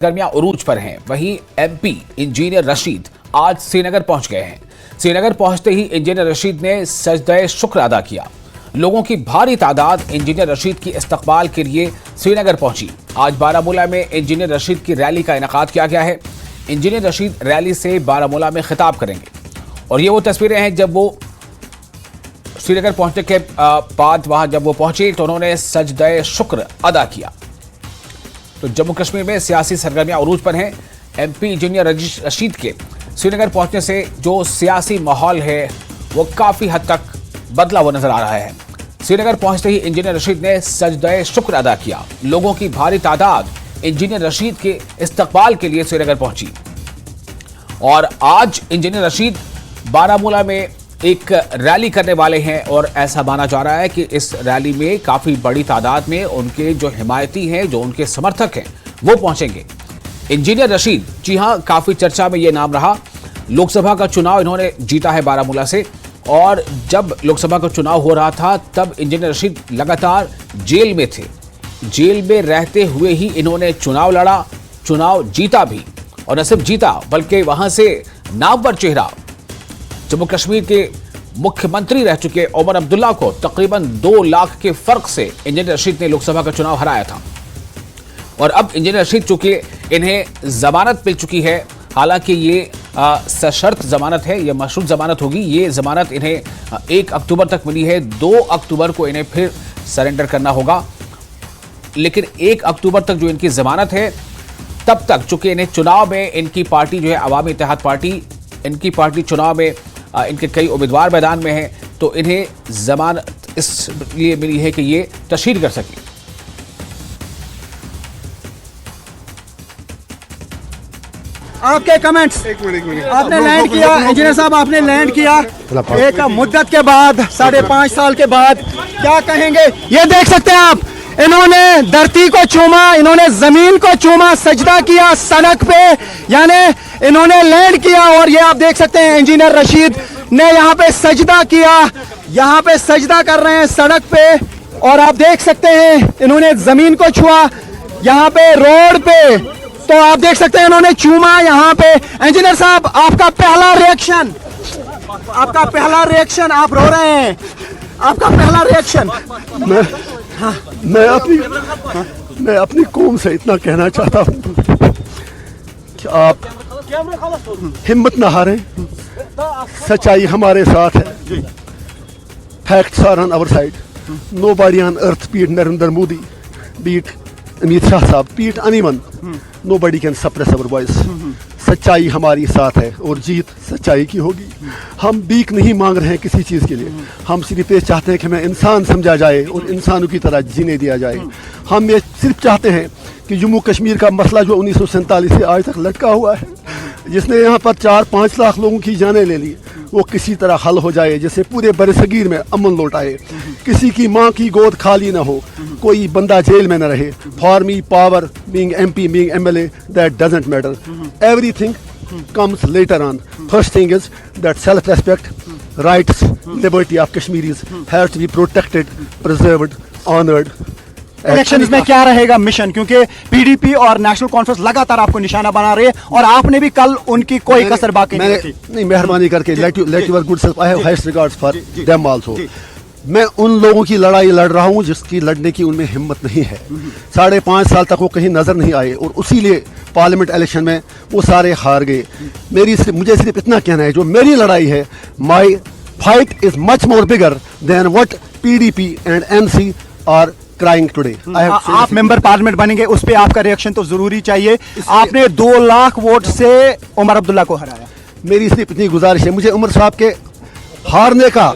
गर्मियां उरूज पर हैं। वहीं एमपी इंजीनियर रशीद आज श्रीनगर पहुंच गए हैं। श्रीनगर पहुंचते ही इंजीनियर रशीद ने सजदे शुक्र अदा किया। लोगों की भारी तादाद इंजीनियर रशीद की इस्तकबाल के लिए श्रीनगर पहुंची। आज बारामूला में इंजीनियर रशीद की रैली का इनेकाद किया गया है। इंजीनियर रशीद रैली से बारामूला में खिताब करेंगे और ये वो तस्वीरें हैं जब वो श्रीनगर पहुंचने के बाद वहां जब वो पहुंचे तो उन्होंने सजदे शुक्र अदा किया। तो जम्मू कश्मीर में सियासी सरगर्मियां उरूज पर हैं। एमपी इंजीनियर रशीद के श्रीनगर पहुंचने से जो सियासी माहौल है वो काफी हद तक बदला हुआ नजर आ रहा है। श्रीनगर पहुंचते ही इंजीनियर रशीद ने सजदे शुक्र अदा किया। लोगों की भारी तादाद इंजीनियर रशीद के इस्तकबाल के लिए श्रीनगर पहुंची और आज इंजीनियर रशीद बारामूला में एक रैली करने वाले हैं और ऐसा माना जा रहा है कि इस रैली में काफी बड़ी तादाद में उनके जो हिमायती हैं, जो उनके समर्थक हैं, वो पहुंचेंगे। इंजीनियर रशीद, जी हां, काफी चर्चा में ये नाम रहा। लोकसभा का चुनाव इन्होंने जीता है बारामूला से और जब लोकसभा का चुनाव हो रहा था तब इंजीनियर रशीद लगातार जेल में थे। जेल में रहते हुए ही इन्होंने चुनाव लड़ा, चुनाव जीता भी और न सिर्फ जीता बल्कि वहां से नामवर चेहरा जम्मू कश्मीर के मुख्यमंत्री रह चुके उमर अब्दुल्ला को तकरीबन 2 लाख के फर्क से इंजीनियर रशीद ने लोकसभा का चुनाव हराया था। और अब इंजीनियर रशीद चूंकि इन्हें जमानत मिल चुकी है, हालांकि ये सशर्त जमानत है, यह मशरूत जमानत होगी। ये जमानत इन्हें 1 अक्टूबर तक मिली है। 2 अक्टूबर को इन्हें फिर सरेंडर करना होगा, लेकिन 1 अक्टूबर तक जो इनकी जमानत है तब तक चूंकि इन्हें चुनाव में इनकी पार्टी जो है अवामी इत्तेहाद पार्टी, इनकी पार्टी चुनाव में इनके कई उम्मीदवार मैदान में हैं, तो इन्हें जमानत इसलिए मिली है कि ये तशहीर कर सके। आपके कमेंट्स। आपने लैंड किया इंजीनियर साहब, आपने लैंड किया एक मुद्दत के बाद, 5.5 साल के बाद, क्या कहेंगे? ये देख सकते हैं आप, इन्होंने धरती को चूमा, इन्होंने जमीन को चूमा, सजदा किया सड़क पे, यानी इन्होंने लैंड किया। और ये आप देख सकते हैं इंजीनियर रशीद ने यहाँ पे सजदा किया, यहाँ पे सजदा कर रहे हैं सड़क पे। और आप देख सकते हैं इन्होंने जमीन को छुआ यहाँ पे रोड पे, तो आप देख सकते हैं इन्होंने चूमा यहाँ पे। इंजीनियर साहब, आपका पहला रिएक्शन, आपका पहला रिएक्शन, आप रो रहे हैं, आपका पहला रिएक्शन? मैं अपनी कौम से इतना कहना चाहता हूँ कि आप हिम्मत न हारें, सच्चाई हमारे साथ है। Facts are on our side. Nobody on earth beat Narendra Modi, beat Amit Shah sahab, beat anyone, nobody can suppress our voice. सच्चाई हमारी साथ है और जीत सच्चाई की होगी। हम भीख नहीं मांग रहे हैं किसी चीज़ के लिए, हम सिर्फ ये चाहते हैं कि हमें इंसान समझा जाए और इंसानों की तरह जीने दिया जाए। हम ये सिर्फ चाहते हैं कि जम्मू कश्मीर का मसला जो 1947 से आज तक लटका हुआ है, जिसने यहाँ पर 4-5 लाख लोगों की जानें ले ली, वो किसी तरह हल हो जाए, जिससे पूरे बरसगीर में अमन लौट आए, किसी की माँ की गोद खाली ना हो, कोई बंदा जेल में न रहे। For me power, being MP, being MLA, that doesn't matter. Everything comes later on. First thing is that self-respect, rights, liberty of Kashmiris have to be protected, preserved, honored. Election में क्या रहेगा mission? क्योंकि PDP और national conference लगातार आपको निशाना बना रहे हैं और आपने भी कल उनकी कोई कसर बाकी नहीं रखी। नहीं, मेहरबानी करके let your good self. I have highest regards for them also. मैं उन लोगों की लड़ाई लड़ रहा हूँ जिसकी लड़ने की उनमें हिम्मत नहीं है। 5.5 साल तक वो कहीं नजर नहीं आए और उसीलिए पार्लियामेंट इलेक्शन में वो सारे हार गए। मुझे सिर्फ इतना कहना है, जो मेरी लड़ाई है, my fight is much more bigger than what PDP and MC are crying today. आप मेंबर पार्लियामेंट बनेंगे, उस पर आपका रिएक्शन तो जरूरी चाहिए। आपने 2 लाख वोट से उमर अब्दुल्ला को हराया। मेरी सिर्फ इतनी गुजारिश है, मुझे उमर साहब के हारने का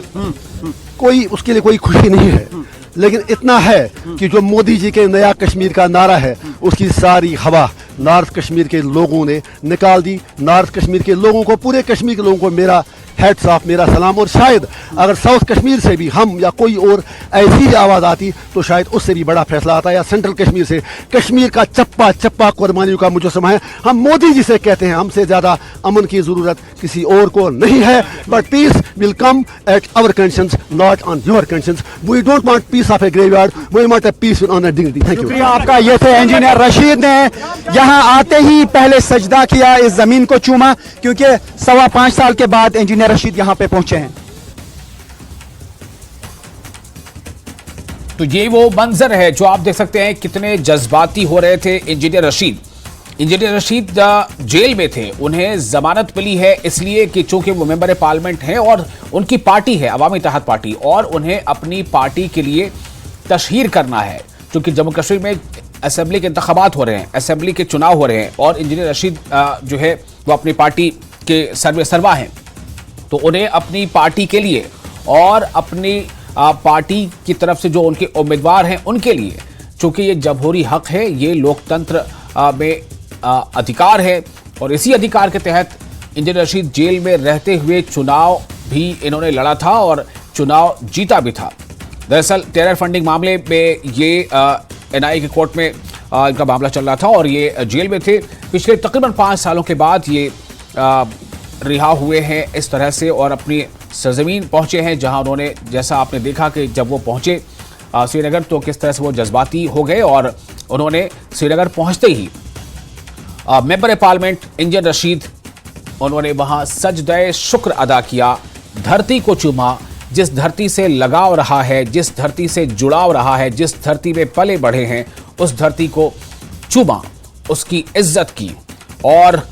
कोई, उसके लिए कोई खुशी नहीं है, लेकिन इतना है कि जो मोदी जी के नया कश्मीर का नारा है, उसकी सारी हवा नॉर्थ कश्मीर के लोगों ने निकाल दी। नॉर्थ कश्मीर के लोगों को, पूरे कश्मीर के लोगों को मेरा हेड्स ऑफ, मेरा सलाम। और शायद अगर साउथ कश्मीर से भी हम या कोई और ऐसी आवाज़ आती तो शायद उससे भी बड़ा फैसला आता, या सेंट्रल कश्मीर से। कश्मीर का चप्पा चप्पा कुर्बानियों का मुजस्समा है। हम मोदी जी से कहते हैं हमसे ज़्यादा अमन की ज़रूरत किसी और को नहीं है, but peace will come at our conditions, not on your conditions. We don't want peace of a graveyard, we want a peace on a dignity. Thank you. शुक्रिया आपका। ये थे इंजीनियर रशीद ने यहाँ आते ही पहले सजदा किया, इस जमीन को चूमा, क्योंकि 5.25 साल के बाद इंजीनियर रशीद यहाँ पे पहुंचे हैं। तो ये वो मंजर है जो आप देख सकते हैं, कितने जज्बाती हो रहे थे engineer Rashid. Engineer Rashid jail में थे, उन्हें जमानत मिली है इसलिए कि चूंकि वो मेंबर पार्लियामेंट हैं और उनकी पार्टी है अवामी इत्तेहाद पार्टी, और उन्हें अपनी पार्टी के लिए तशहीर करना है। क्योंकि जम्मू कश्मीर में असेंबली के इंतखाबात हो रहे हैं, असेंबली के चुनाव हो रहे हैं, और इंजीनियर रशीद जो है वो अपनी पार्टी के सर्वा हैं, तो उन्हें अपनी पार्टी के लिए और अपनी पार्टी की तरफ से जो उनके उम्मीदवार हैं उनके लिए, चूंकि ये जमहूरी हक है, ये लोकतंत्र में अधिकार है, और इसी अधिकार के तहत इंजीनियर रशीद जेल में रहते हुए चुनाव भी इन्होंने लड़ा था और चुनाव जीता भी था। दरअसल टेरर फंडिंग मामले में ये एनआईए की कोर्ट में इनका मामला चल रहा था और ये जेल में थे। पिछले तकरीबन 5 सालों के बाद ये रिहा हुए हैं इस तरह से, और अपनी सरजमीन पहुंचे हैं, जहां उन्होंने, जैसा आपने देखा कि जब वो पहुंचे श्रीनगर, तो किस तरह से वो जज्बाती हो गए, और उन्होंने श्रीनगर पहुंचते ही मेंबर पार्लियामेंट इंजीनियर रशीद, उन्होंने वहां सजदे शुक्र अदा किया, धरती को चूमा, जिस धरती से लगाव रहा है, जिस धरती से जुड़ाव रहा है, जिस धरती में पले बढ़े हैं, उस धरती को चूमा, उसकी इज्जत की, और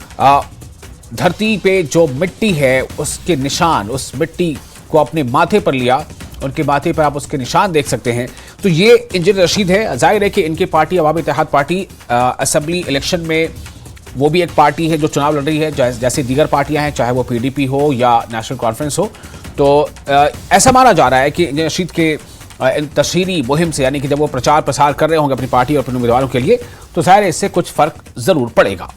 धरती पे जो मिट्टी है उसके निशान, उस मिट्टी को अपने माथे पर लिया, उनके माथे पर आप उसके निशान देख सकते हैं। तो ये इंजीनियर रशीद है। जाहिर है कि इनकी पार्टी अवामी इत्तेहाद पार्टी असेंबली इलेक्शन में वो भी एक पार्टी है जो चुनाव लड़ रही है, जैसे दीगर पार्टियां हैं, चाहे वो पीडीपी हो या नेशनल कॉन्फ्रेंस हो। तो ऐसा माना जा रहा है कि इंजीनियर रशीद के तशहीरी मुहिम से, यानी कि जब वो प्रचार प्रसार कर रहे होंगे अपनी पार्टी और अपने उम्मीदवारों के लिए, तो जाहिर है इससे कुछ फर्क जरूर पड़ेगा।